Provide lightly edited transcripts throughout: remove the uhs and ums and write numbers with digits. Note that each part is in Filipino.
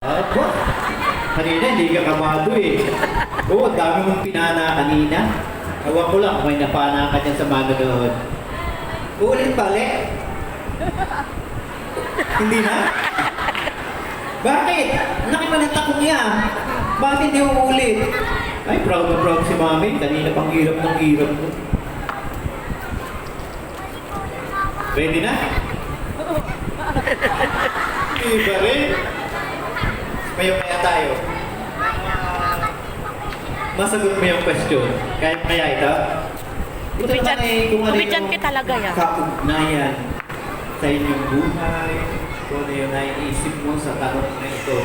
Aba, kanina hindi ka kamado eh. Oo, dami mong pinana kanina. Ewan ko lang kung may napana ka dyan sa manonood. Uulit balik? Hindi na? Bakit? Laki pa ng takong yan. Bakit hindi uulit? Ay, proud na proud si Mami. Kanina pang hirap ng hirap mo. Ready na? Iba rin. Maya-maya tayo. Masagot mo yung question. Kahit maya ito. Ito naman eh, kung ano Kumidyan ka talaga yan. kaugnayan sa inyong buhay, kung ano yung naiisip mo sa tanong na ito.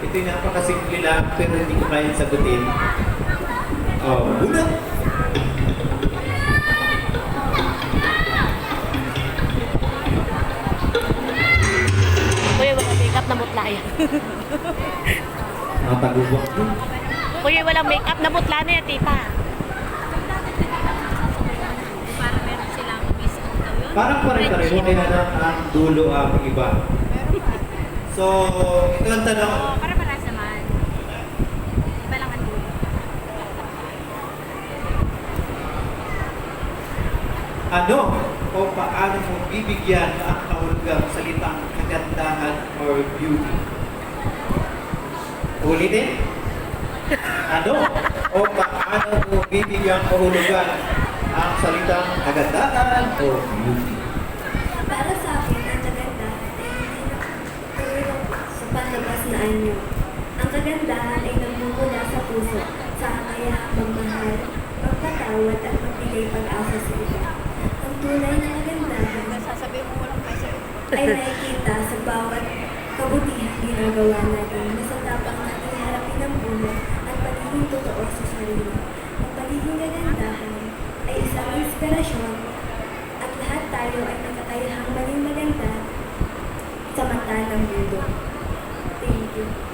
Ito yung napakasimple lang, pero hindi ko kayang sagutin. Oh, bunot! Kuya, walang makeup na mutla yan. Nakatagubak mo. Kuya, walang makeup na mutla na yan, tita. Parang pare-pareho, kaya lang ang dulo ang iba. So, ito ang tanong. Para-paras naman. Iba lang ang dulo. Ano o paano mo bibigyan ang kahulugang salitang kagandahan or beauty? Ulitin? Ano o paano mo bibigyan kahulugan ang salitang kagandahan or beauty? Para sa akin, ang kagandahan ay hindi nakatulong sa panlabas na anyo. Ang kagandahan ay nagmumula sa puso, sa kakayahang magmahal, magpatawad at magbigay pag-asa sa iba. Ang tunay na kagandahan Sasabihin mo walang pesa. ay nakikita sa bawat kabutihang ginagawa natin na sa tapang natin harapin ang buhay at pagiging totoo sa sarili. Ang pagiging kagandahan ay isang inspirasyon at lahat tayo ay nagkakayahang maging maganda sa mata ng mundo. Thank you.